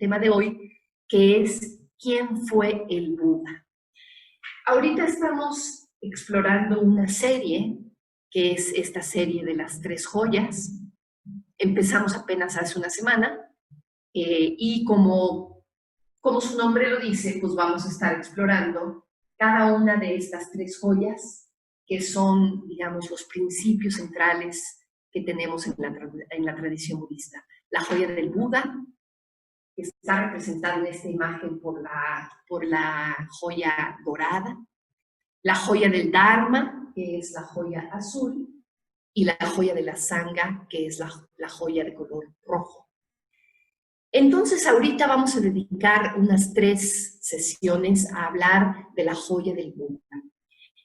tema de hoy, que es ¿quién fue el Buda? Ahorita estamos explorando una serie, que es esta serie de las tres joyas. Empezamos apenas hace una semana y como su nombre lo dice, pues vamos a estar explorando cada una de estas tres joyas, que son, digamos, los principios centrales que tenemos en la tradición budista. La joya del Buda, que está representada en esta imagen por la joya dorada, la joya del Dharma, que es la joya azul, y la joya de la Sangha, que es la joya de color rojo. Entonces, ahorita vamos a dedicar unas 3 sesiones a hablar de la joya del Buda.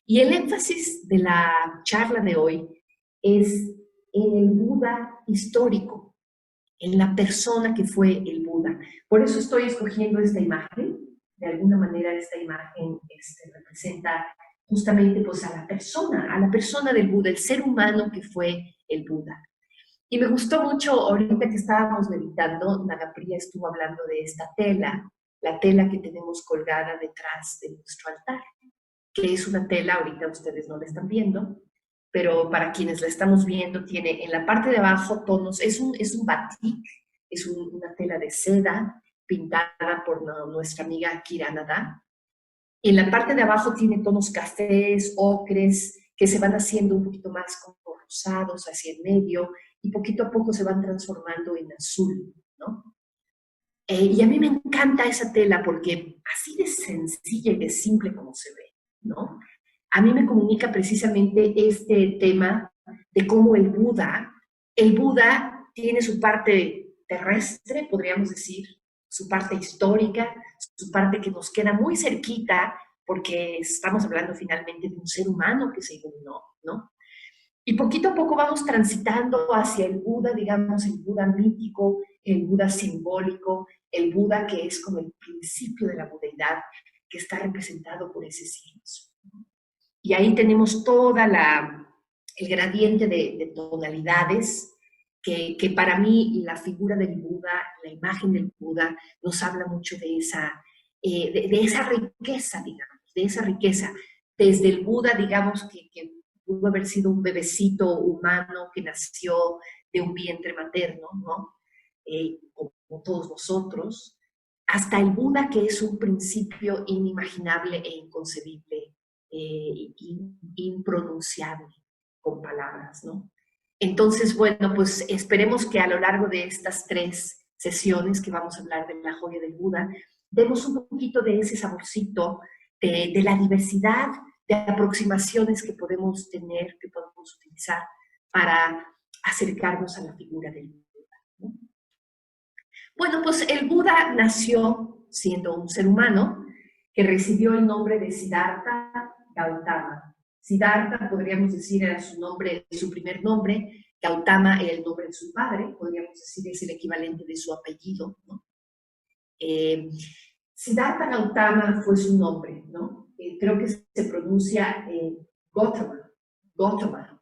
Y el énfasis de la charla de hoy es en el Buda histórico, en la persona que fue el Buda. Por eso estoy escogiendo esta imagen. De alguna manera esta imagen representa justamente pues, a la persona del Buda, el ser humano que fue el Buda. Y me gustó mucho, ahorita que estábamos meditando, Nagapriya estuvo hablando de esta tela, la tela que tenemos colgada detrás de nuestro altar, que es una tela, ahorita ustedes no la están viendo, pero para quienes la estamos viendo, tiene en la parte de abajo tonos, es un batik, es una tela de seda pintada por nuestra amiga Kiranada. Y en la parte de abajo tiene tonos cafés, ocres, que se van haciendo un poquito más como rosados hacia el medio, y poquito a poco se van transformando en azul, ¿no? Y a mí me encanta esa tela porque así de sencilla y de simple como se ve, ¿no? A mí me comunica precisamente este tema de cómo el Buda tiene su parte terrestre, podríamos decir, su parte histórica, su parte que nos queda muy cerquita, porque estamos hablando finalmente de un ser humano que se iluminó, ¿no? Y poquito a poco vamos transitando hacia el Buda, digamos, el Buda mítico, el Buda simbólico, el Buda que es como el principio de la budeidad, que está representado por ese silencio. Y ahí tenemos toda el gradiente de tonalidades, que para mí la figura del Buda, la imagen del Buda, nos habla mucho de esa riqueza, digamos, de esa riqueza. Desde el Buda, digamos, que pudo haber sido un bebecito humano que nació de un vientre materno, ¿no? Como todos nosotros, hasta el Buda, que es un principio inimaginable e inconcebible, impronunciable con palabras, ¿no? Entonces, bueno, pues esperemos que a lo largo de estas 3 sesiones que vamos a hablar de la joya del Buda, demos un poquito de ese saborcito de la diversidad de aproximaciones que podemos tener, que podemos utilizar para acercarnos a la figura del Buda, ¿no? Bueno, pues el Buda nació siendo un ser humano que recibió el nombre de Siddhartha Gautama. Siddhartha, podríamos decir, era su primer nombre. Gautama era el nombre de su padre, podríamos decir, es el equivalente de su apellido, ¿no? Siddhartha Gautama fue su nombre, ¿no? Creo que se pronuncia Gautama.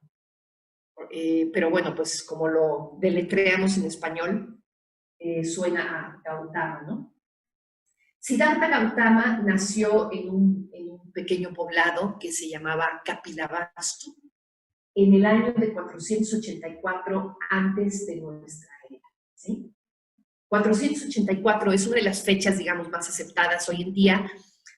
Pero bueno, pues como lo deletreamos en español, suena a Gautama, ¿no? Siddhartha Gautama nació en un pequeño poblado que se llamaba Kapilavastu en el año de 484 antes de nuestra era, ¿sí? 484 es una de las fechas, digamos, más aceptadas hoy en día,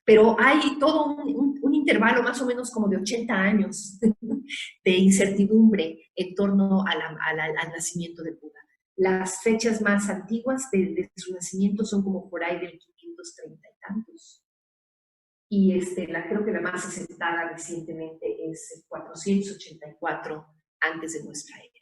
pero hay todo un intervalo más o menos como de 80 años de incertidumbre en torno al nacimiento de Buda. Las fechas más antiguas de su nacimiento son como por ahí del 530 y tantos. Y creo que la más aceptada recientemente es el 484 antes de nuestra era.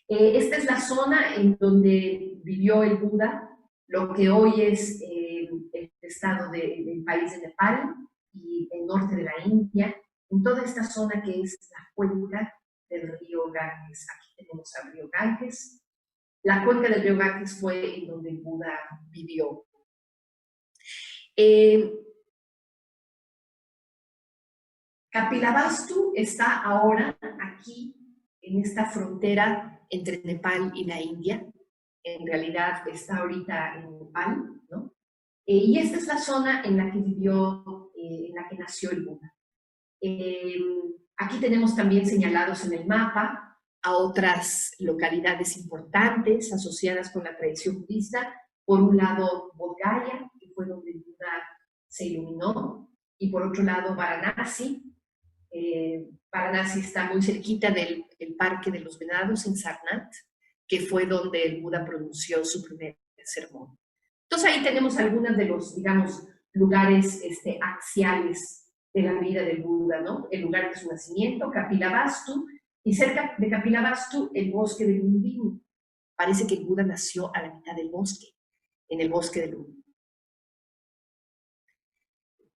Esta es la zona en donde vivió el Buda, lo que hoy es el estado del país de Nepal y el norte de la India, en toda esta zona que es la cuenca del río Ganges. Aquí tenemos al río Ganges. La cuenca del río Ganges fue en donde el Buda vivió. Kapilavastu está ahora aquí en esta frontera entre Nepal y la India. En realidad está ahorita en Nepal, Y esta es la zona en la que vivió, en la que nació el Buda. Aquí tenemos también señalados en el mapa a otras localidades importantes asociadas con la tradición budista. Por un lado, Bodh Gaya, que fue donde el Buda se iluminó, y por otro lado, Varanasi. Varanasi está muy cerquita del Parque de los Venados en Sarnath, que fue donde el Buda pronunció su primer sermón. Entonces ahí tenemos algunos de los, digamos, lugares axiales de la vida del Buda, ¿no? El lugar de su nacimiento, Kapilavastu, y cerca de Kapilavastu, el bosque de Lumbini. Parece que el Buda nació a la mitad del bosque, en el bosque de Lumbini.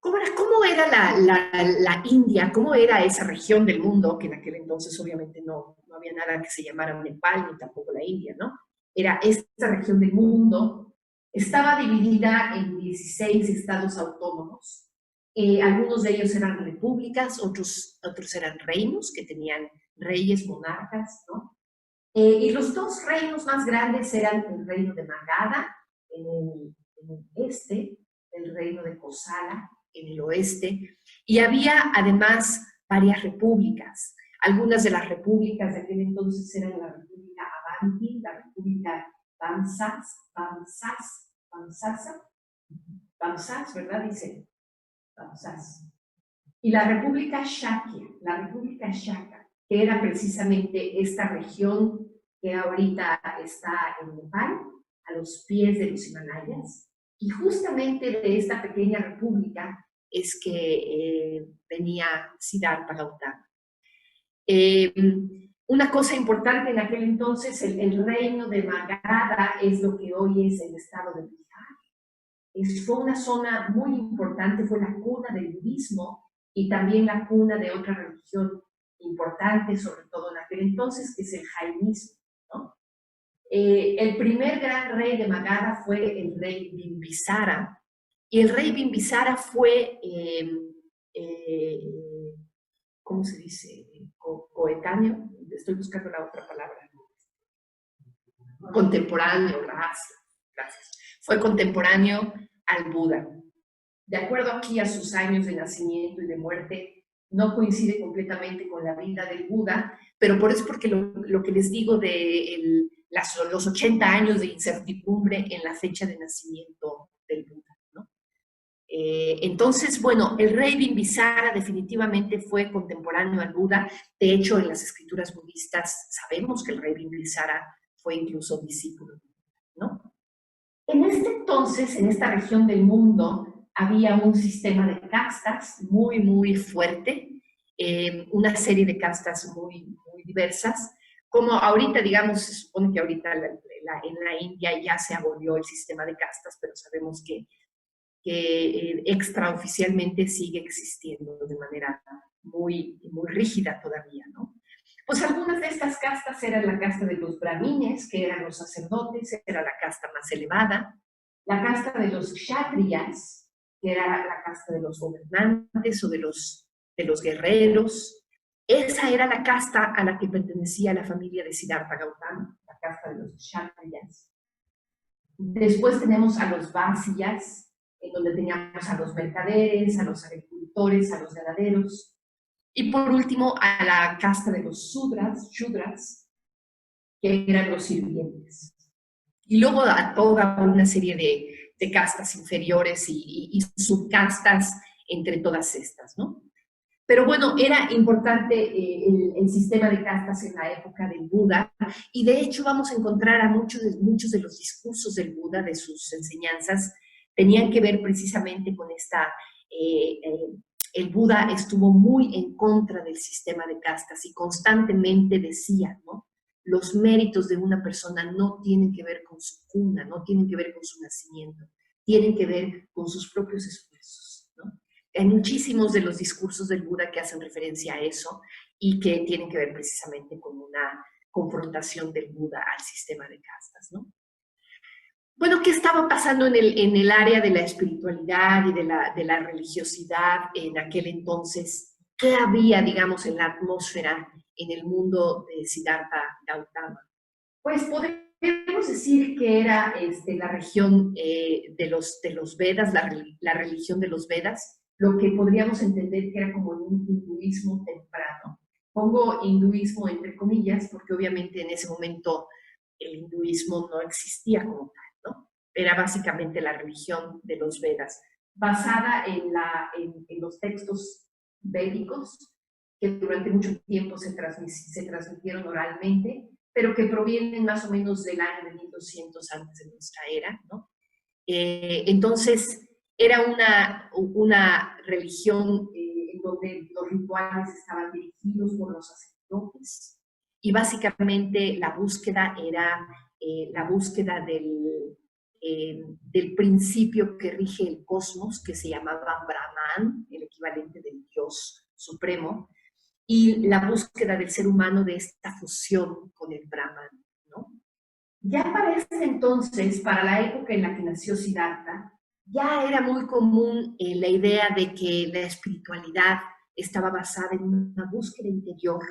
¿Cómo era la India? ¿Cómo era esa región del mundo? Que en aquel entonces obviamente no había nada que se llamara Nepal, ni tampoco la India, ¿no? Era esta región del mundo. Estaba dividida en 16 estados autónomos. Algunos de ellos eran repúblicas, otros eran reinos que tenían reyes, monarcas, ¿no? Y los dos reinos más grandes eran el reino de Magadha en el este, el reino de Kosala en el oeste, y había además varias repúblicas. Algunas de las repúblicas de aquel entonces eran la República Avanti, la República Vamsas, ¿verdad? Dice Vamsas. Y la República Shaka, que era precisamente esta región que ahorita está en Nepal, a los pies de los Himalayas. Y justamente de esta pequeña república es que venía Siddhartha Gautama. Una cosa importante en aquel entonces, el reino de Magadha es lo que hoy es el estado de Bihar. Fue una zona muy importante, fue la cuna del budismo y también la cuna de otra religión importante, sobre todo en aquel entonces, que es el jainismo, ¿no? El primer gran rey de Magadha fue el rey Bimbisara, y el rey Bimbisara fue, ¿cómo se dice? Coetáneo, estoy buscando la otra palabra. Contemporáneo, gracias. Fue contemporáneo al Buda. De acuerdo aquí a sus años de nacimiento y de muerte, no coincide completamente con la vida del Buda, pero por eso porque lo que les digo de los 80 años de incertidumbre en la fecha de nacimiento del Buda, ¿no? Entonces, bueno, el rey Bimbisara definitivamente fue contemporáneo al Buda. De hecho, en las escrituras budistas sabemos que el rey Bimbisara fue incluso discípulo, ¿no? En este entonces, en esta región del mundo, había un sistema de castas muy, muy fuerte, una serie de castas muy, muy diversas, como ahorita, digamos, se supone que ahorita en la India ya se abolió el sistema de castas, pero sabemos que extraoficialmente sigue existiendo de manera muy, muy rígida todavía, ¿no? Pues algunas de estas castas eran la casta de los brahmines, que eran los sacerdotes, era la casta más elevada, la casta de los kshatriyas, que era la casta de los gobernantes o de los guerreros. Esa era la casta a la que pertenecía la familia de Siddhartha Gautama, la casta de los kshatriyas. Después tenemos a los vāsyas, en donde teníamos a los mercaderes, a los agricultores, a los ganaderos. Y por último, a la casta de los shudras, que eran los sirvientes. Y luego a toda una serie de castas inferiores y subcastas entre todas estas, ¿no? Pero bueno, era importante el sistema de castas en la época del Buda, y de hecho vamos a encontrar a muchos de los discursos del Buda, de sus enseñanzas, tenían que ver precisamente con esta... el Buda estuvo muy en contra del sistema de castas y constantemente decía, ¿no? Los méritos de una persona no tienen que ver con su cuna, no tienen que ver con su nacimiento, tienen que ver con sus propios esfuerzos, ¿no? Hay muchísimos de los discursos del Buda que hacen referencia a eso y que tienen que ver precisamente con una confrontación del Buda al sistema de castas, ¿no? Bueno, ¿qué estaba pasando en el área de la espiritualidad y de la religiosidad en aquel entonces? ¿Qué había, digamos, en la atmósfera en el mundo de Siddhartha Gautama? Pues podemos podemos decir que era la región de los Vedas, la religión de los Vedas, lo que podríamos entender que era como un hinduismo temprano. Pongo hinduismo entre comillas porque obviamente en ese momento el hinduismo no existía como tal, ¿no? Era básicamente la religión de los Vedas, basada en los textos védicos que durante mucho tiempo se transmitieron oralmente, pero que provienen más o menos del año de 1200 antes de nuestra era, ¿no? Entonces, era una religión en donde los rituales estaban dirigidos por los sacerdotes y básicamente la búsqueda era la búsqueda del principio que rige el cosmos, que se llamaba Brahman, el equivalente del Dios supremo, y la búsqueda del ser humano de esta fusión con el Brahman, ¿no? Ya para ese entonces, para la época en la que nació Siddhartha, ya era muy común la idea de que la espiritualidad estaba basada en una búsqueda interior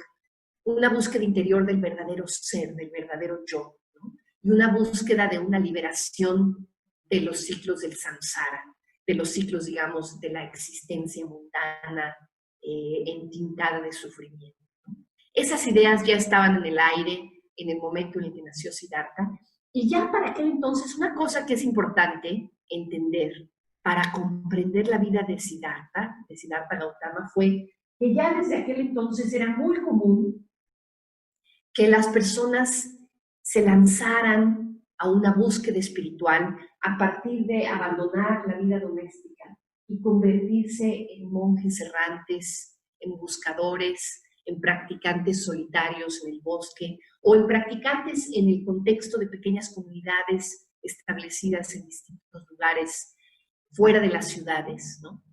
del verdadero ser, del verdadero yo, ¿no? Y una búsqueda de una liberación de los ciclos del samsara, de los ciclos, digamos, de la existencia mundana, entintada de sufrimiento. Esas ideas ya estaban en el aire en el momento en el que nació Siddhartha, y ya para aquel entonces una cosa que es importante entender para comprender la vida de Siddhartha Gautama, fue que ya desde aquel entonces era muy común que las personas se lanzaran a una búsqueda espiritual a partir de abandonar la vida doméstica y convertirse en monjes errantes, en buscadores, en practicantes solitarios en el bosque o en practicantes en el contexto de pequeñas comunidades establecidas en distintos lugares fuera de las ciudades, ¿no?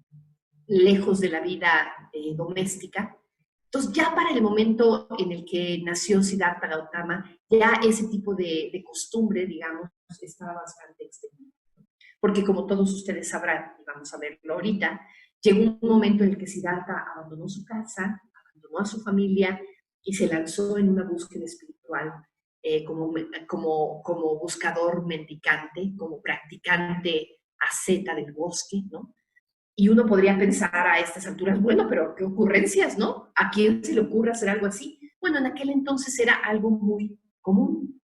Lejos de la vida doméstica. Entonces, ya para el momento en el que nació Siddhartha Gautama, ya ese tipo de costumbre, digamos, estaba bastante extendido. Porque como todos ustedes sabrán, y vamos a verlo ahorita, llegó un momento en el que Siddhartha abandonó su casa, abandonó a su familia y se lanzó en una búsqueda espiritual como buscador mendicante, como practicante asceta del bosque, ¿no? Y uno podría pensar a estas alturas, bueno, pero qué ocurrencias, ¿no? ¿A quién se le ocurre hacer algo así? Bueno, en aquel entonces era algo muy común,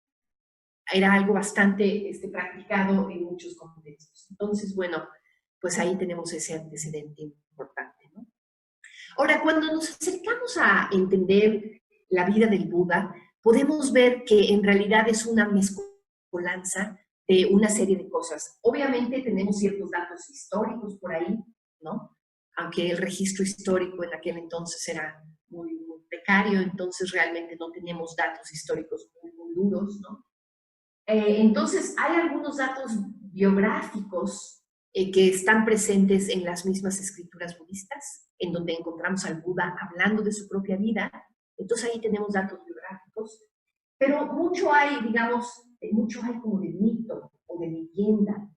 era algo bastante practicado en muchos contextos. Entonces, bueno, pues ahí tenemos ese antecedente importante, ¿no? Ahora, cuando nos acercamos a entender la vida del Buda, podemos ver que en realidad es una mezcolanza de una serie de cosas. Obviamente tenemos ciertos datos históricos por ahí, ¿no? Aunque el registro histórico en aquel entonces era muy precario, entonces realmente no teníamos datos históricos muy duros, ¿no? Entonces, hay algunos datos biográficos que están presentes en las mismas escrituras budistas, en donde encontramos al Buda hablando de su propia vida. Entonces, ahí tenemos datos biográficos, pero mucho hay, digamos, mucho hay como de mito o de leyenda,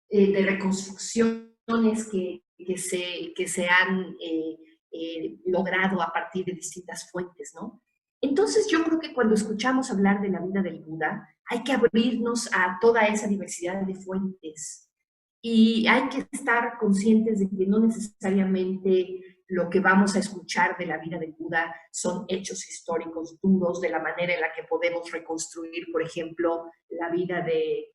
de reconstrucciones que se han logrado a partir de distintas fuentes, ¿no? Entonces yo creo que cuando escuchamos hablar de la vida del Buda, hay que abrirnos a toda esa diversidad de fuentes y hay que estar conscientes de que no necesariamente lo que vamos a escuchar de la vida del Buda son hechos históricos duros de la manera en la que podemos reconstruir, por ejemplo, la vida de,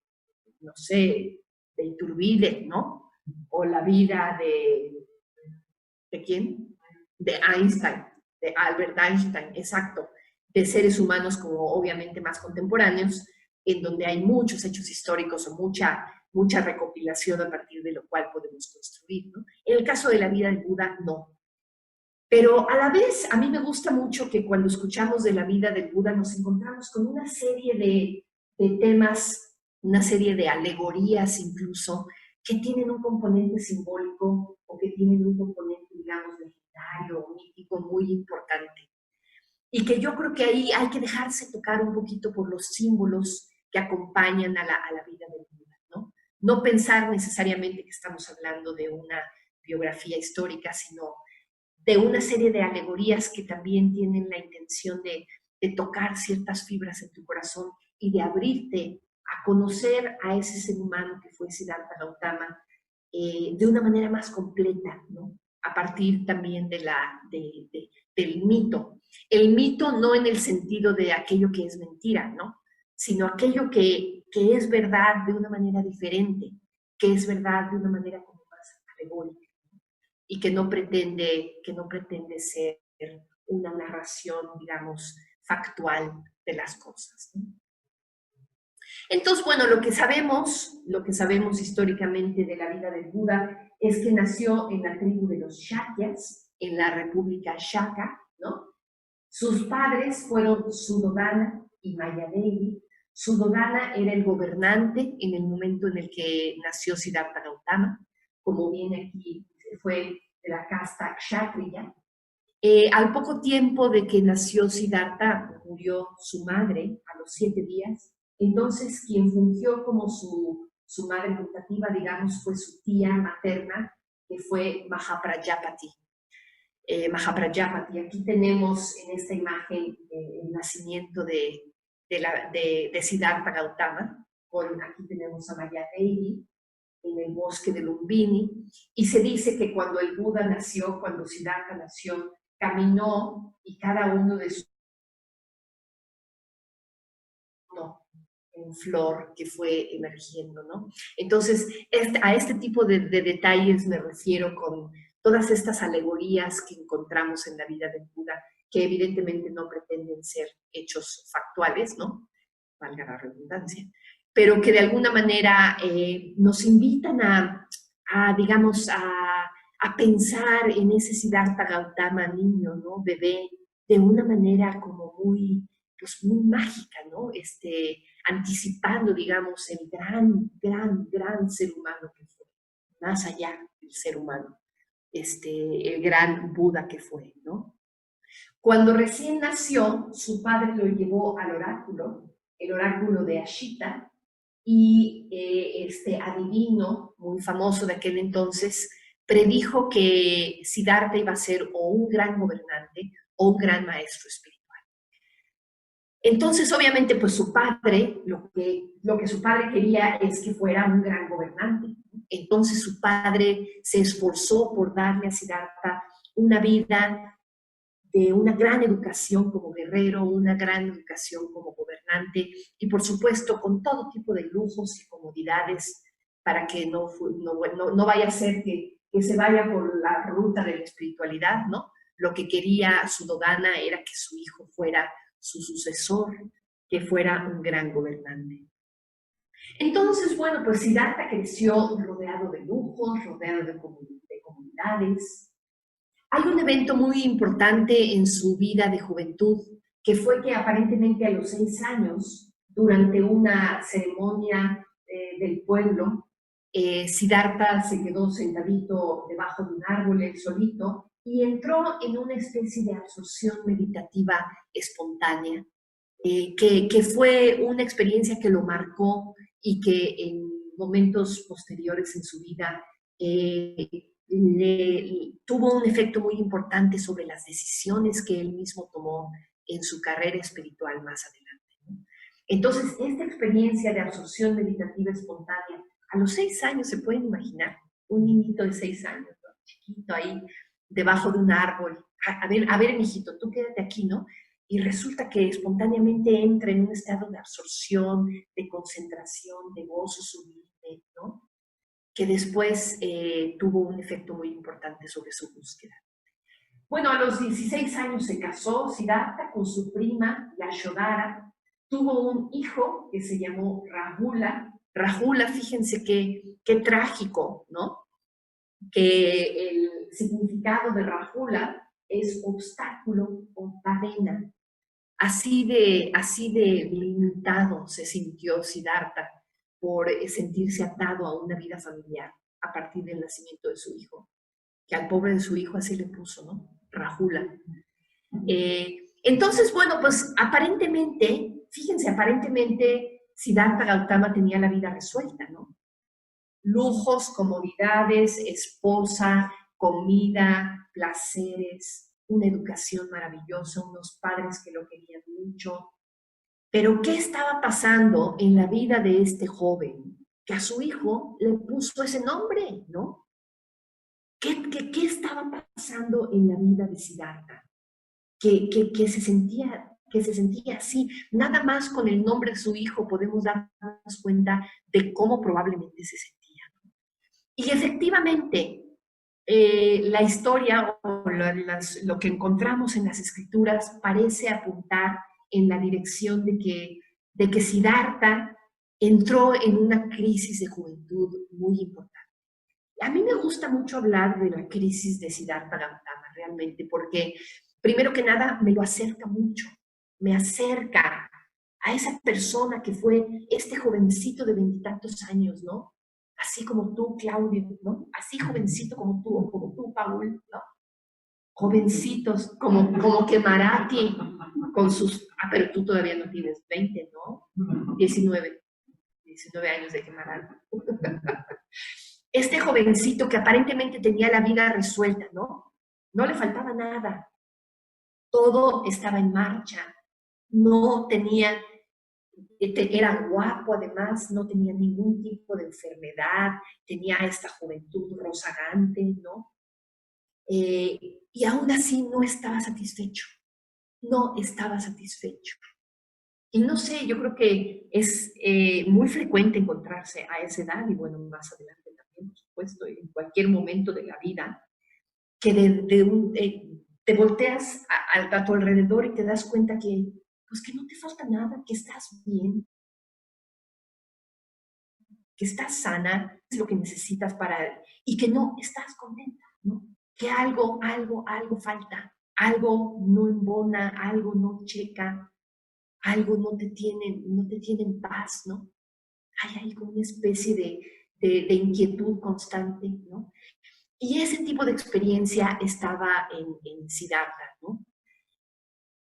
no sé, de Iturbide, ¿no? O la vida ¿de quién? De Einstein, de Albert Einstein, exacto, de seres humanos como obviamente más contemporáneos, en donde hay muchos hechos históricos o mucha recopilación a partir de lo cual podemos construir, ¿no? En el caso de la vida del Buda, no. Pero a la vez, a mí me gusta mucho que cuando escuchamos de la vida del Buda nos encontramos con una serie de temas, una serie de alegorías incluso, que tienen un componente simbólico o que tienen un componente, digamos, legendario o mítico muy importante. Y que yo creo que ahí hay que dejarse tocar un poquito por los símbolos que acompañan a la vida del Buda, ¿no? No pensar necesariamente que estamos hablando de una biografía histórica, sino de una serie de alegorías que también tienen la intención de tocar ciertas fibras en tu corazón y de abrirte a conocer a ese ser humano que fue Siddhartha Gautama de una manera más completa, ¿no? A partir también del mito. El mito no en el sentido de aquello que es mentira, ¿no? Sino aquello que es verdad de una manera diferente, que es verdad de una manera como más alegórica y que no pretende ser una narración, digamos, factual de las cosas, ¿no? Entonces, bueno, lo que sabemos históricamente de la vida del Buda es que nació en la tribu de los Shakyas, en la República Shaka, ¿no? Sus padres fueron Suddhodana y Mayadevi. Suddhodana era el gobernante en el momento en el que nació Siddhartha Gautama, como viene aquí, fue de la casta Kshatriya. Al poco tiempo de que nació Siddhartha, murió su madre a los 7 días. Entonces, quien fungió como su madre putativa, digamos, fue su tía materna, que fue Mahaprajapati. Mahaprajapati, aquí tenemos en esta imagen el nacimiento de Siddhartha Gautama. Aquí tenemos a Mayadevi en el bosque de Lumbini, y se dice que cuando el Buda nació, cuando Siddhartha nació, caminó y cada uno de sus en flor que fue emergiendo, ¿no? Entonces, a este tipo de detalles me refiero con todas estas alegorías que encontramos en la vida del Buda, que evidentemente no pretenden ser hechos factuales, ¿no? Valga la redundancia, pero que de alguna manera nos invitan digamos, a pensar en ese Siddhartha Gautama niño, ¿no? Bebé, de una manera como muy, pues muy mágica, ¿no? Anticipando, digamos, el gran ser humano que fue, más allá del ser humano, el gran Buda que fue, ¿no? Cuando recién nació, su padre lo llevó al oráculo, el oráculo de Ashita, y este adivino muy famoso de aquel entonces predijo que Siddhartha iba a ser o un gran gobernante o un gran maestro espiritual. Entonces, obviamente, pues su padre, lo que su padre quería es que fuera un gran gobernante. Entonces su padre se esforzó por darle a Siddhartha una vida de una gran educación como guerrero, una gran educación como gobernante y por supuesto con todo tipo de lujos y comodidades para que no vaya a ser que se vaya por la ruta de la espiritualidad, ¿no? Lo que quería Suddhodana era que su hijo fuera su sucesor, que fuera un gran gobernante. Entonces, bueno, pues Siddhartha creció rodeado de lujos, rodeado de comunidades. Hay un evento muy importante en su vida de juventud, que fue que aparentemente a los 6 años, durante una ceremonia del pueblo, Siddhartha se quedó sentadito debajo de un árbol, él solito, y entró en una especie de absorción meditativa espontánea, que fue una experiencia que lo marcó y que en momentos posteriores en su vida tuvo un efecto muy importante sobre las decisiones que él mismo tomó en su carrera espiritual más adelante, ¿no? Entonces, esta experiencia de absorción meditativa espontánea, a los 6 años, se pueden imaginar, un niñito de 6 años, ¿no? Chiquito ahí, debajo de un árbol, a ver, mijito, tú quédate aquí, ¿no? Y resulta que espontáneamente entra en un estado de absorción, de concentración, de gozo sublime, ¿no? Que después tuvo un efecto muy importante sobre su búsqueda. Bueno, a los 16 años se casó Siddhartha con su prima Yashodhara, tuvo un hijo que se llamó Rahula. Rahula, fíjense qué trágico, ¿no? Que el significado de Rahula es obstáculo o cadena. Así de limitado se sintió Siddhartha por sentirse atado a una vida familiar a partir del nacimiento de su hijo, que al pobre de su hijo así le puso, ¿no? Rahula. Entonces, bueno, pues aparentemente, fíjense, aparentemente Siddhartha Gautama tenía la vida resuelta, ¿no? Lujos, comodidades, esposa, comida, placeres, una educación maravillosa, unos padres que lo querían mucho. Pero ¿qué estaba pasando en la vida de este joven? Que a su hijo le puso ese nombre, ¿no? ¿Qué estaba pasando en la vida de Siddhartha? Que se sentía así. Nada más con el nombre de su hijo podemos darnos cuenta de cómo probablemente se sentía. Y efectivamente, la historia o lo que encontramos en las escrituras parece apuntar en la dirección de que Siddhartha entró en una crisis de juventud muy importante. A mí me gusta mucho hablar de la crisis de Siddhartha Gautama, realmente, porque primero que nada me lo acerca mucho, me acerca a esa persona que fue este jovencito de veintitantos años, ¿no? Así como tú, Claudio, ¿no? Así jovencito como tú, o como tú, Paul, ¿no? Jovencitos, como que Marathi, con sus... Ah, pero tú todavía no tienes 20, ¿no? 19 años de que Marathi. Este jovencito que aparentemente tenía la vida resuelta, ¿no? No le faltaba nada. Todo estaba en marcha. No tenía, era guapo además, no tenía ningún tipo de enfermedad, tenía esta juventud rozagante, ¿no? Y aún así no estaba satisfecho. No estaba satisfecho. Y no sé, yo creo que es muy frecuente encontrarse a esa edad, y bueno, más adelante también, por supuesto, en cualquier momento de la vida, que te volteas a tu alrededor y te das cuenta que, pues que no te falta nada, que estás bien, que estás sana, es lo que necesitas para, y que no estás contenta, ¿no? Que algo falta, algo no embona, algo no checa, algo no te tiene en paz, ¿no? Hay algo, una especie de inquietud constante, ¿no? Y ese tipo de experiencia estaba en Siddhartha, ¿no?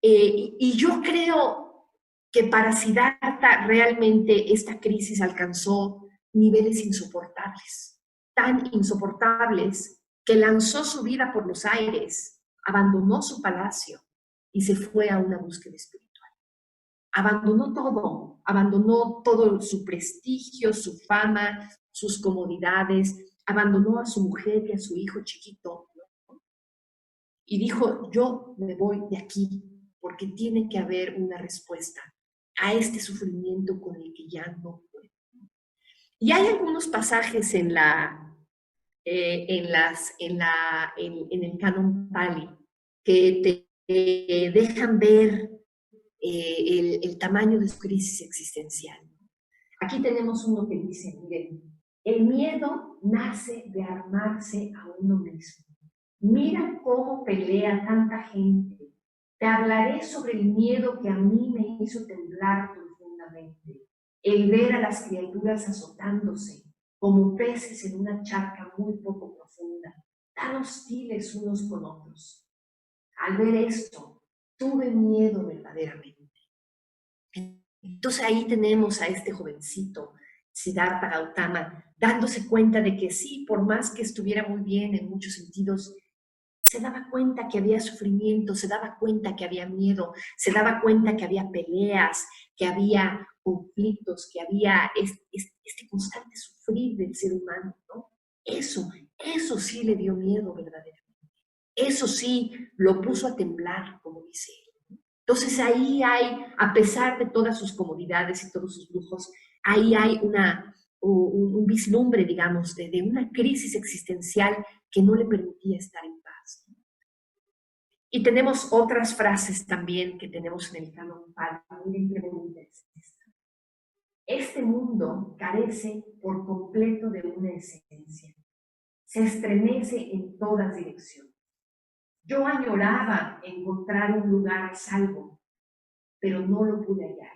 Y yo creo que para Siddhartha realmente esta crisis alcanzó niveles insoportables, tan insoportables que lanzó su vida por los aires, abandonó su palacio y se fue a una búsqueda espiritual. Abandonó todo su prestigio, su fama, sus comodidades, abandonó a su mujer y a su hijo chiquito, ¿no? Y dijo, yo me voy de aquí porque tiene que haber una respuesta a este sufrimiento con el que ya no puedo. Y hay algunos pasajes en el canon Pali que te dejan ver el tamaño de su crisis existencial. Aquí tenemos uno que dice, miren, el miedo nace de armarse a uno mismo. Mira cómo pelea tanta gente. Te hablaré sobre el miedo que a mí me hizo temblar profundamente. El ver a las criaturas azotándose como peces en una charca muy poco profunda, tan hostiles unos con otros. Al ver esto, tuve miedo verdaderamente. Entonces ahí tenemos a este jovencito, Siddhartha Gautama, dándose cuenta de que sí, por más que estuviera muy bien en muchos sentidos, se daba cuenta que había sufrimiento, se daba cuenta que había miedo, se daba cuenta que había peleas, que había conflictos, que había este constante sufrir del ser humano, ¿no? Eso sí le dio miedo verdaderamente. Eso sí lo puso a temblar, como dice él. Entonces ahí hay, a pesar de todas sus comodidades y todos sus lujos, ahí hay un vislumbre, digamos, de una crisis existencial que no le permitía estar en paz. Y tenemos otras frases también que tenemos en el canon Pali. Miren qué bonita es esta. Este mundo carece por completo de una esencia. Se estremece en todas direcciones. Yo añoraba encontrar un lugar a salvo, pero no lo pude hallar.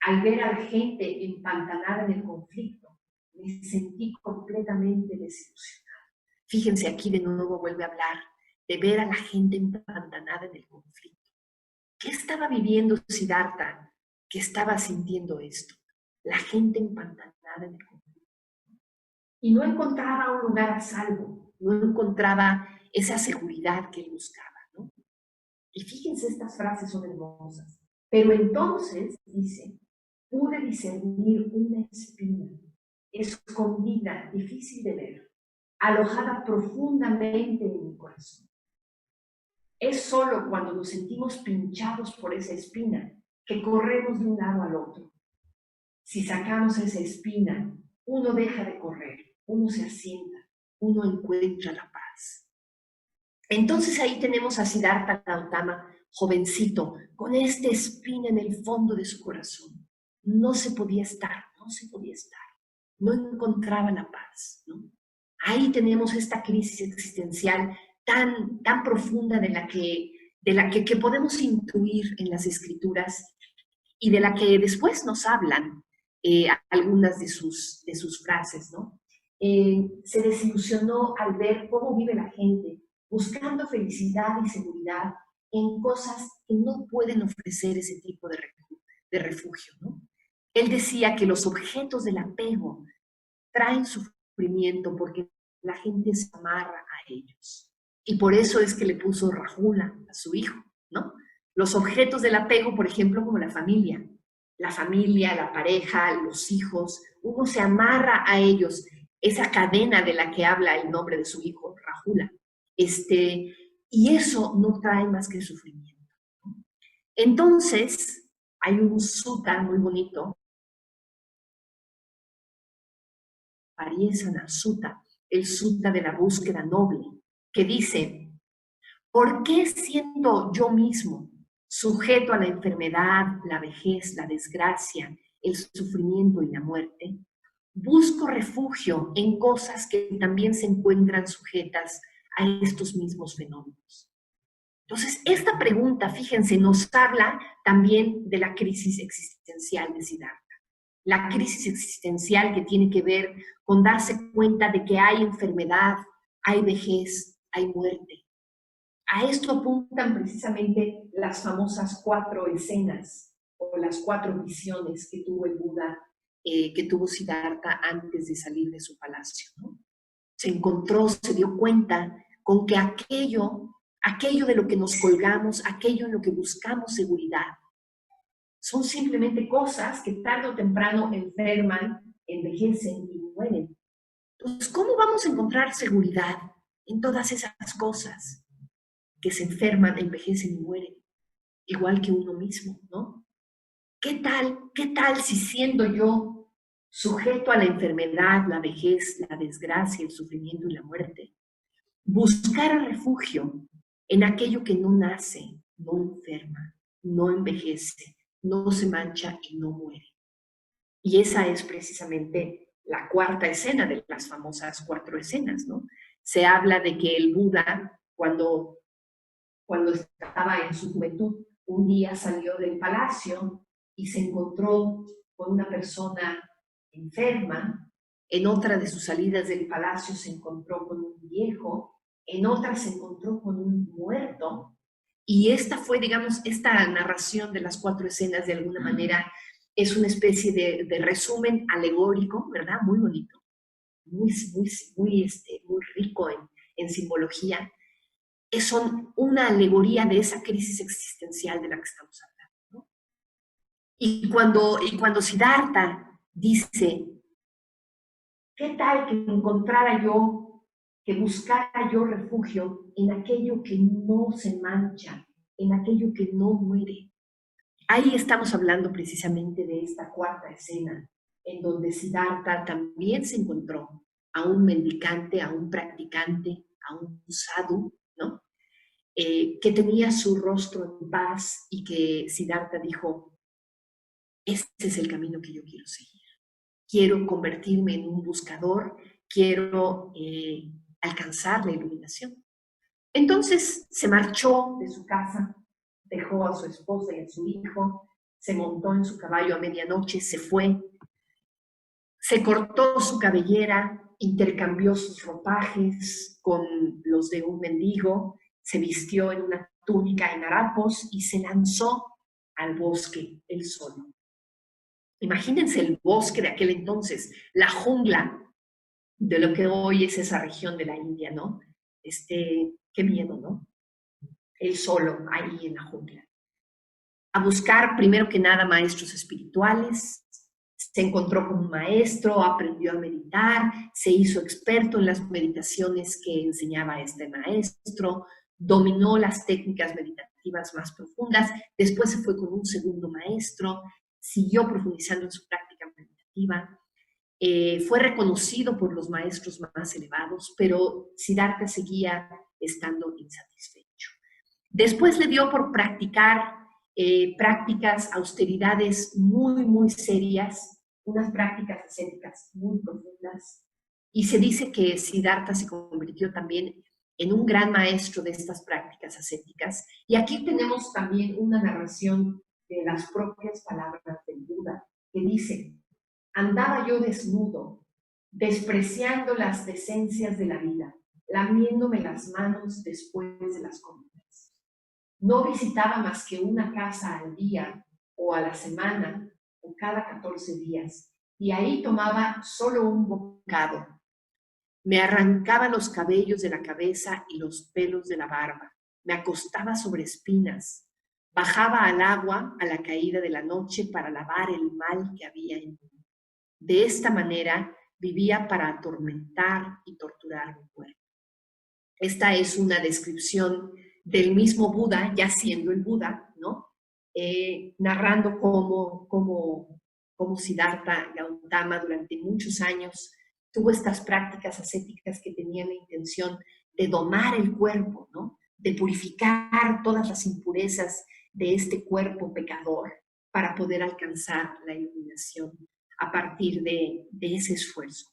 Al ver a la gente empantanada en el conflicto, me sentí completamente desilusionada. Fíjense, aquí de nuevo vuelve a hablar de ver a la gente empantanada en el conflicto. ¿Qué estaba viviendo Siddhartha que estaba sintiendo esto? La gente empantanada en el conflicto. Y no encontraba un lugar a salvo, no encontraba esa seguridad que él buscaba, ¿no? Y fíjense, estas frases son hermosas. Pero entonces, dice, pude discernir una espina, escondida, difícil de ver, alojada profundamente en mi corazón. Es solo cuando nos sentimos pinchados por esa espina que corremos de un lado al otro. Si sacamos esa espina, uno deja de correr, uno se asienta, uno encuentra la paz. Entonces ahí tenemos a Siddhartha Gautama, jovencito, con esta espina en el fondo de su corazón. No se podía estar, no encontraba la paz, ¿no? Ahí tenemos esta crisis existencial tan profunda que podemos intuir en las escrituras y de la que después nos hablan algunas de sus frases, ¿no? Se desilusionó al ver cómo vive la gente, buscando felicidad y seguridad en cosas que no pueden ofrecer ese tipo de refugio, ¿no? Él decía que los objetos del apego traen sufrimiento porque la gente se amarra a ellos. Y por eso es que le puso Rajula a su hijo, ¿no? Los objetos del apego, por ejemplo, como la familia, la pareja, los hijos, uno se amarra a ellos, esa cadena de la que habla el nombre de su hijo, Rajula. Y eso no trae más que sufrimiento. Entonces, hay un sutta muy bonito, Pariyesana Sutta, el sutta de la búsqueda noble, que dice, ¿por qué siendo yo mismo sujeto a la enfermedad, la vejez, la desgracia, el sufrimiento y la muerte, busco refugio en cosas que también se encuentran sujetas a estos mismos fenómenos? Entonces, esta pregunta, fíjense, nos habla también de la crisis existencial de Siddhartha. La crisis existencial que tiene que ver con darse cuenta de que hay enfermedad, hay vejez, hay muerte. A esto apuntan precisamente las famosas 4 escenas o las 4 visiones que tuvo el Buda, que tuvo Siddhartha antes de salir de su palacio, ¿no? Se encontró, se dio cuenta con que aquello de lo que nos colgamos, aquello en lo que buscamos seguridad, son simplemente cosas que tarde o temprano enferman, envejecen y mueren. Entonces, ¿cómo vamos a encontrar seguridad en todas esas cosas que se enferman, envejecen y mueren? Igual que uno mismo, ¿no? ¿Qué tal si siendo yo sujeto a la enfermedad, la vejez, la desgracia, el sufrimiento y la muerte, buscara refugio en aquello que no nace, no enferma, no envejece, no se mancha y no muere? Y esa es precisamente la 4ª escena de las famosas 4 escenas, ¿no? Se habla de que el Buda, cuando estaba en su juventud, un día salió del palacio y se encontró con una persona enferma. En otra de sus salidas del palacio se encontró con un viejo, en otra se encontró con un muerto. Y esta fue, digamos, esta narración de las 4 escenas, de alguna manera, es una especie de resumen alegórico, ¿verdad? Muy bonito, muy rico en simbología. Son una alegoría de esa crisis existencial de la que estamos hablando, ¿no? Y cuando Siddhartha dice, ¿qué tal que encontrara yo, que buscara yo refugio en aquello que no se mancha, en aquello que no muere? Ahí estamos hablando precisamente de esta 4ª escena, en donde Siddhartha también se encontró a un mendicante, a un practicante, a un sadhu, ¿no? Que tenía su rostro en paz y que Siddhartha dijo, este es el camino que yo quiero seguir. Quiero convertirme en un buscador, quiero alcanzar la iluminación. Entonces se marchó de su casa, dejó a su esposa y a su hijo, se montó en su caballo a medianoche, se fue, se cortó su cabellera, intercambió sus ropajes con los de un mendigo, se vistió en una túnica en harapos y se lanzó al bosque él solo. Imagínense el bosque de aquel entonces, la jungla de lo que hoy es esa región de la India, ¿no? Qué miedo, ¿no? Él solo, ahí en la jungla. a buscar primero que nada maestros espirituales, se encontró con un maestro, aprendió a meditar, se hizo experto en las meditaciones que enseñaba este maestro, dominó las técnicas meditativas más profundas, después se fue con un segundo maestro, siguió profundizando en su práctica meditativa, fue reconocido por los maestros más elevados, pero Siddhartha seguía estando insatisfecho. Después le dio por practicar prácticas, austeridades muy, muy serias, unas prácticas ascéticas muy profundas, y se dice que Siddhartha se convirtió también en un gran maestro de estas prácticas ascéticas. Y aquí tenemos también una narración de las propias palabras del Buda, que dice: andaba yo desnudo, despreciando las decencias de la vida, lamiéndome las manos después de las comidas. No visitaba más que una casa al día o a la semana o cada 14 días, y ahí tomaba solo un bocado. Me arrancaba los cabellos de la cabeza y los pelos de la barba, me acostaba sobre espinas, bajaba al agua a la caída de la noche para lavar el mal que había en mí. De esta manera vivía para atormentar y torturar mi cuerpo. Esta es una descripción del mismo Buda, ya siendo el Buda, ¿no? Narrando cómo Siddhartha Gautama durante muchos años tuvo estas prácticas ascéticas que tenían la intención de domar el cuerpo, ¿no? De purificar todas las impurezas de este cuerpo pecador para poder alcanzar la iluminación a partir de ese esfuerzo.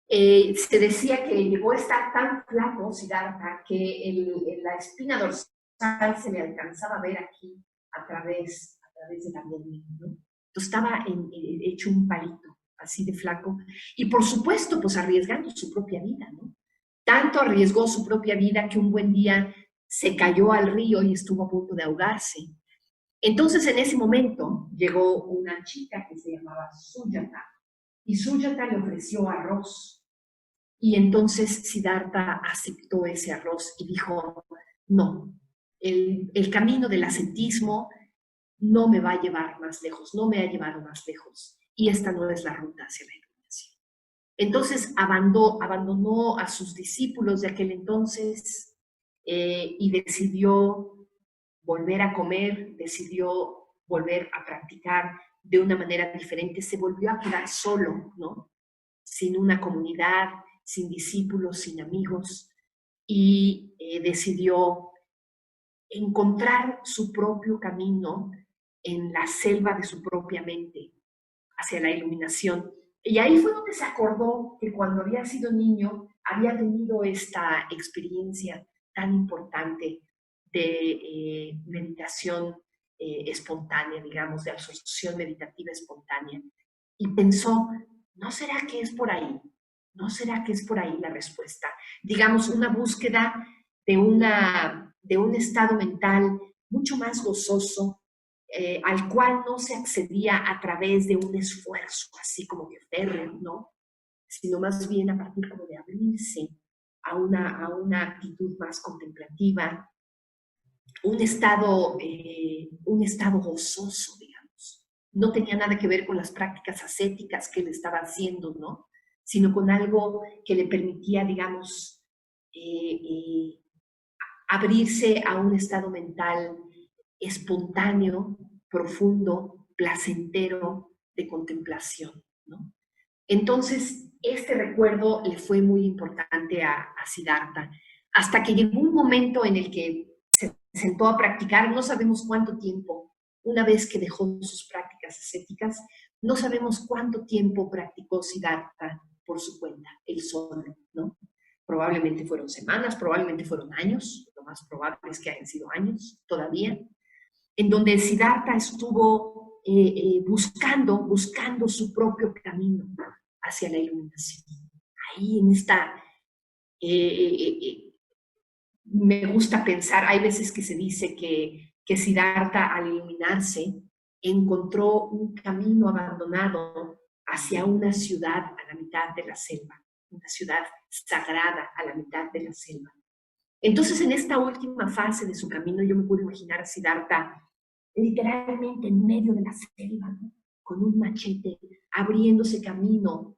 Se decía que llegó a estar tan flaco Siddhartha que la espina dorsal se le alcanzaba a ver aquí a través de la pierna, ¿no? Entonces estaba hecho un palito, así de flaco, y por supuesto, pues arriesgando su propia vida, ¿no? Tanto arriesgó su propia vida que un buen día se cayó al río y estuvo a punto de ahogarse. Entonces, en ese momento, llegó una chica que se llamaba Sujata, y Sujata le ofreció arroz. Y entonces Siddhartha aceptó ese arroz y dijo: no, el camino del ascetismo no me va a llevar más lejos, no me ha llevado más lejos, y esta no es la ruta hacia la iluminación. Entonces abandonó a sus discípulos de aquel entonces y decidió volver a comer, decidió volver a practicar de una manera diferente, se volvió a quedar solo, ¿no? Sin una comunidad, sin discípulos, sin amigos, y decidió encontrar su propio camino en la selva de su propia mente hacia la iluminación. Y ahí fue donde se acordó que cuando había sido niño había tenido esta experiencia tan importante de meditación espontánea, digamos, de absorción meditativa espontánea. Y pensó: ¿no será que es por ahí? ¿No será que es por ahí la respuesta? Digamos, una búsqueda de un estado mental mucho más gozoso, al cual no se accedía a través de un esfuerzo así como que férreo, ¿no? Sino más bien a partir como de abrirse a una actitud más contemplativa, un estado gozoso, digamos. No tenía nada que ver con las prácticas ascéticas que él estaba haciendo, ¿no? Sino con algo que le permitía, digamos, abrirse a un estado mental espontáneo, profundo, placentero, de contemplación, ¿no? Entonces, este recuerdo le fue muy importante a Siddhartha, hasta que llegó un momento en el que se sentó a practicar, no sabemos cuánto tiempo, una vez que dejó sus prácticas ascéticas, no sabemos cuánto tiempo practicó Siddhartha por su cuenta, él solo, ¿no? Probablemente fueron semanas, probablemente fueron años, lo más probable es que hayan sido años todavía, en donde Siddhartha estuvo buscando su propio camino hacia la iluminación. Ahí en esta, me gusta pensar, hay veces que se dice que Siddhartha al iluminarse encontró un camino abandonado hacia una ciudad a la mitad de la selva, una ciudad sagrada a la mitad de la selva. Entonces, en esta última fase de su camino, yo me puedo imaginar a Siddhartha literalmente en medio de la selva, ¿no? Con un machete, abriéndose camino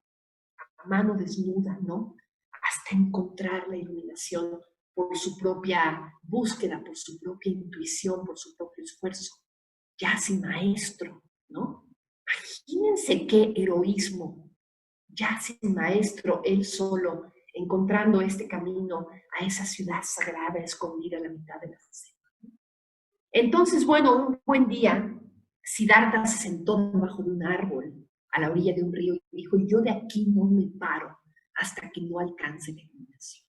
a mano desnuda, ¿no? Hasta encontrar la iluminación por su propia búsqueda, por su propia intuición, por su propio esfuerzo, ya sin maestro, ¿no? Imagínense qué heroísmo, ya sin maestro, él solo, encontrando este camino a esa ciudad sagrada escondida a la mitad de la selva. Entonces, bueno, un buen día, Siddhartha se sentó debajo de un árbol a la orilla de un río y dijo, yo de aquí no me paro hasta que no alcance la iluminación.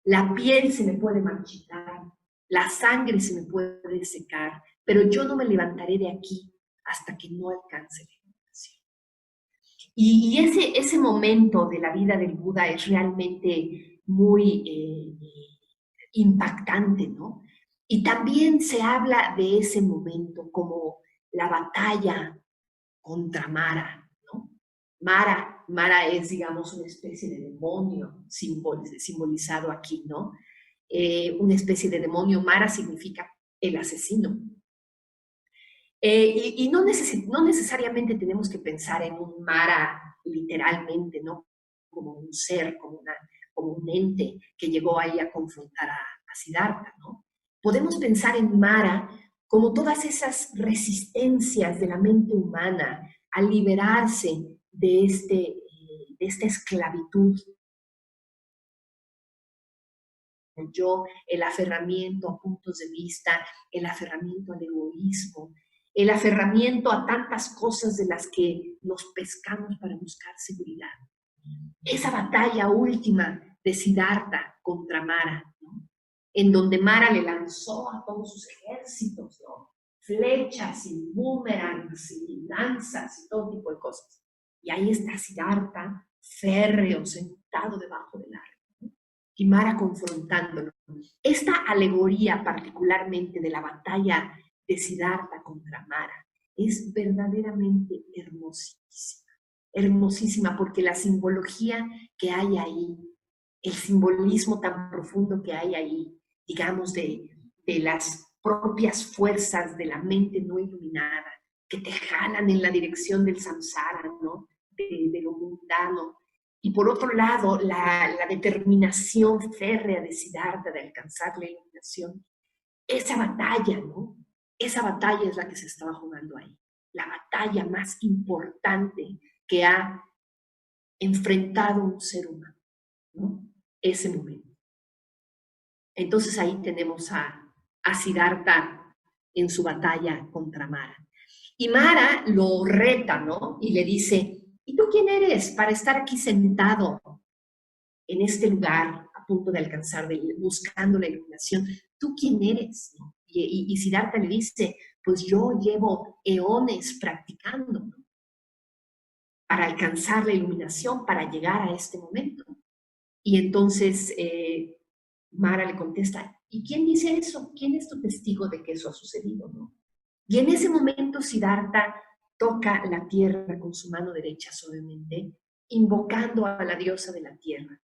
La piel se me puede marchitar, la sangre se me puede secar, pero yo no me levantaré de aquí hasta que no alcance la iluminación. Y ese momento de la vida del Buda es realmente muy impactante, ¿no? Y también se habla de ese momento como la batalla contra Mara, ¿no? Mara es, digamos, una especie de demonio simbolizado aquí, ¿no? Una especie de demonio. Mara significa el asesino. Y no necesariamente tenemos que pensar en un Mara literalmente, ¿no? Como un ser, como un ente que llegó ahí a confrontar a Siddhartha, ¿no? Podemos pensar en Mara como todas esas resistencias de la mente humana a liberarse de esta esclavitud. Yo, el aferramiento a puntos de vista, el aferramiento al egoísmo, el aferramiento a tantas cosas de las que nos pescamos para buscar seguridad. Esa batalla última de Siddhartha contra Mara, ¿no? En donde Mara le lanzó a todos sus ejércitos, ¿no? Flechas y boomerangs y lanzas y todo tipo de cosas. Y ahí está Siddhartha, férreo, sentado debajo del árbol, ¿no? Y Mara confrontándolo. Esta alegoría particularmente de la batalla de Siddhartha contra Mara es verdaderamente hermosísima. Hermosísima, porque la simbología que hay ahí, el simbolismo tan profundo que hay ahí, digamos, de las propias fuerzas de la mente no iluminada, que te jalan en la dirección del samsara, ¿no? De lo mundano. Y por otro lado, la determinación férrea de Siddhartha de alcanzar la iluminación. Esa batalla, ¿no? Esa batalla es la que se estaba jugando ahí. La batalla más importante que ha enfrentado un ser humano, ¿no? Ese momento. Entonces ahí tenemos a Siddhartha en su batalla contra Mara. Y Mara lo reta, ¿no? Y le dice, ¿y tú quién eres para estar aquí sentado en este lugar a punto de alcanzar, buscando la iluminación? ¿Tú quién eres? ¿No? Y Siddhartha le dice, pues yo llevo eones practicando, ¿no? Para alcanzar la iluminación, para llegar a este momento. Y entonces Mara le contesta, ¿y quién dice eso? ¿Quién es tu testigo de que eso ha sucedido? ¿No? Y en ese momento Siddhartha toca la tierra con su mano derecha suavemente, invocando a la diosa de la tierra.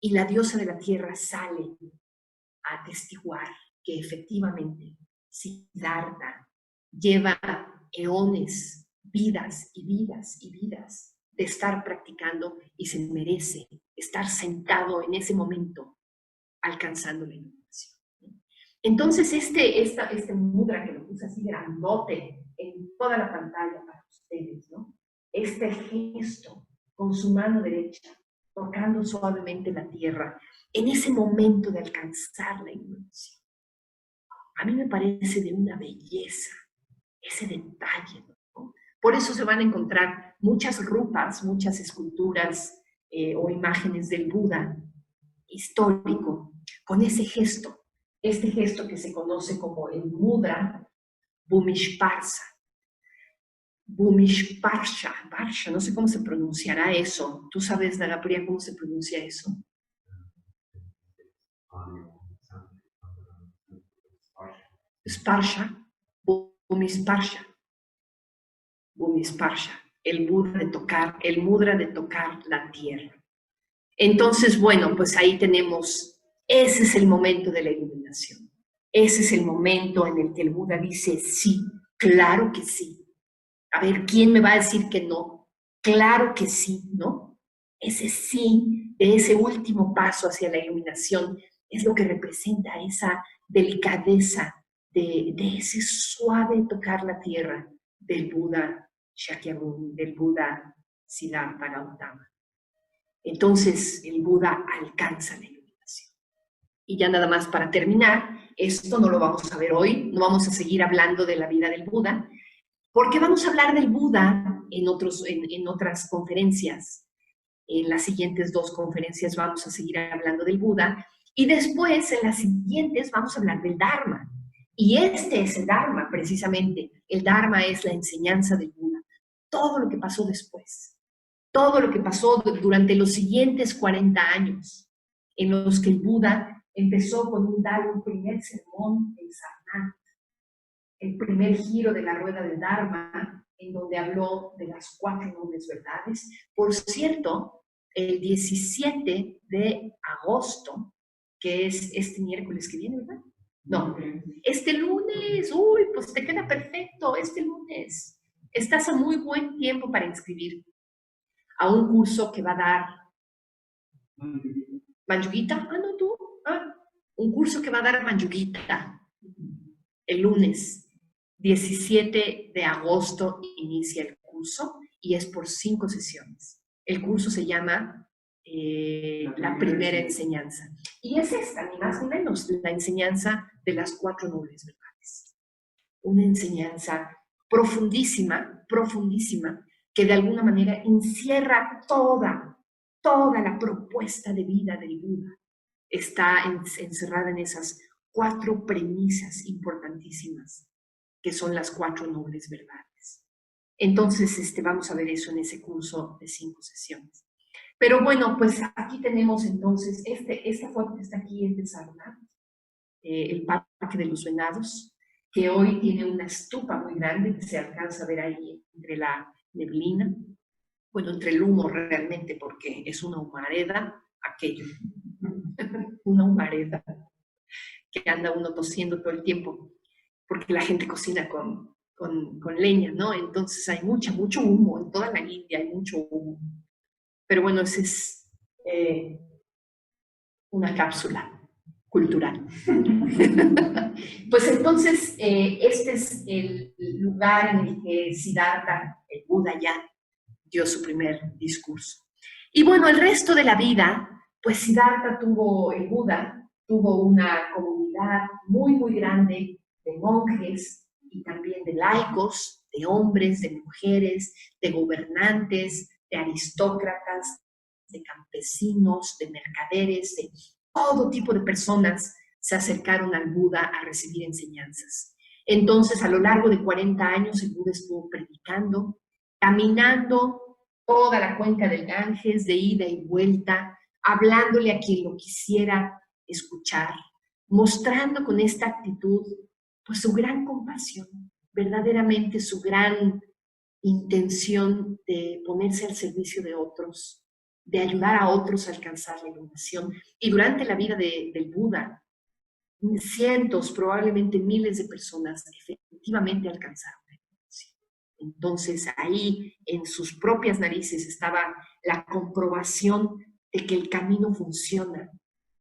Y la diosa de la tierra sale a atestiguar que efectivamente Siddhartha lleva eones, vidas y vidas y vidas de estar practicando y se merece estar sentado en ese momento alcanzando la iluminación. Entonces este mudra que lo puse así grandote en toda la pantalla para ustedes, ¿no? Este gesto con su mano derecha tocando suavemente la tierra en ese momento de alcanzar la iluminación. A mí me parece de una belleza ese detalle, ¿no? Por eso se van a encontrar muchas rupas, muchas esculturas o imágenes del Buda histórico con ese gesto, este gesto que se conoce como el mudra Bhumishparsha. Bhumishparsha, no sé cómo se pronunciará eso. ¿Tú sabes, Dagapriya, cómo se pronuncia eso? Sparsha, Bhumisparsha. Bhumisparsha, el mudra de tocar la tierra. Entonces, bueno, pues ahí tenemos, ese es el momento de la iluminación. Ese es el momento en el que el Buda dice, sí, claro que sí. A ver, ¿quién me va a decir que no? Claro que sí, ¿no? Ese sí, de ese último paso hacia la iluminación, es lo que representa esa delicadeza de ese suave tocar la tierra del Buda Shakyamuni, del Buda Siddhartha Gautama. Entonces el Buda alcanza la iluminación. Y ya nada más para terminar, esto no lo vamos a ver hoy, no vamos a seguir hablando de la vida del Buda, porque vamos a hablar del Buda en otras conferencias. En las siguientes 2 conferencias vamos a seguir hablando del Buda, y después en las siguientes vamos a hablar del Dharma. Y este es el Dharma, precisamente. El Dharma es la enseñanza del Buda. Todo lo que pasó después. Todo lo que pasó durante los siguientes 40 años, en los que el Buda empezó con dar un primer sermón en Sarnath, el primer giro de la rueda del Dharma, en donde habló de las 4 nobles verdades. Por cierto, el 17 de agosto, que es este miércoles que viene, ¿verdad? No, este lunes, uy, pues te queda perfecto, este lunes. Estás a muy buen tiempo para inscribir a un curso que va a dar Manjugita. Ah, no, tú. Ah, un curso que va a dar Manjugita el lunes 17 de agosto inicia el curso y es por 5 sesiones. El curso se llama La Primera Enseñanza. Y es esta, ni más ni menos, la enseñanza de las 4 nobles verdades. Una enseñanza profundísima, profundísima, que de alguna manera encierra toda la propuesta de vida del Buda. Está encerrada en esas 4 premisas importantísimas, que son las 4 nobles verdades. Entonces, vamos a ver eso en ese curso de 5 sesiones. Pero bueno, pues aquí tenemos entonces, esta foto que está aquí es de Sarnath, el Parque de los Venados, que hoy tiene una estupa muy grande que se alcanza a ver ahí entre la neblina, bueno, entre el humo realmente, porque es una humareda aquello, una humareda que anda uno tosiendo todo el tiempo, porque la gente cocina con leña, ¿no? Entonces hay mucho humo, en toda la India hay mucho humo. Pero bueno, esa es una cápsula cultural. Pues entonces, este es el lugar en el que Siddhartha, el Buda, ya dio su primer discurso. Y bueno, el resto de la vida, pues Siddhartha el Buda tuvo una comunidad muy, muy grande de monjes y también de laicos, de hombres, de mujeres, de gobernantes, de aristócratas, de campesinos, de mercaderes, de todo tipo de personas se acercaron al Buda a recibir enseñanzas. Entonces, a lo largo de 40 años, el Buda estuvo predicando, caminando toda la cuenca del Ganges, de ida y vuelta, hablándole a quien lo quisiera escuchar, mostrando con esta actitud pues su gran compasión, verdaderamente su gran intención de ponerse al servicio de otros, de ayudar a otros a alcanzar la iluminación. Y durante la vida del Buda, cientos, probablemente miles de personas efectivamente alcanzaron la iluminación. Entonces ahí en sus propias narices estaba la comprobación de que el camino funciona,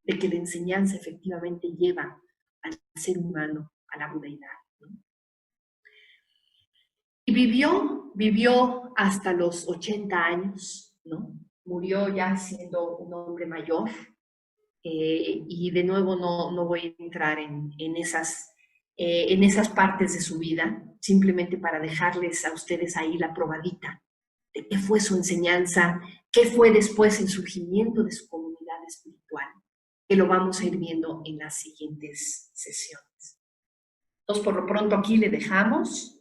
de que la enseñanza efectivamente lleva al ser humano a la budeidad, ¿no? Y vivió hasta los 80 años, ¿no? Murió ya siendo un hombre mayor, y de nuevo no voy a entrar en esas partes de su vida, simplemente para dejarles a ustedes ahí la probadita de qué fue su enseñanza, qué fue después el surgimiento de su comunidad espiritual, que lo vamos a ir viendo en las siguientes sesiones. Entonces, por lo pronto aquí le dejamos.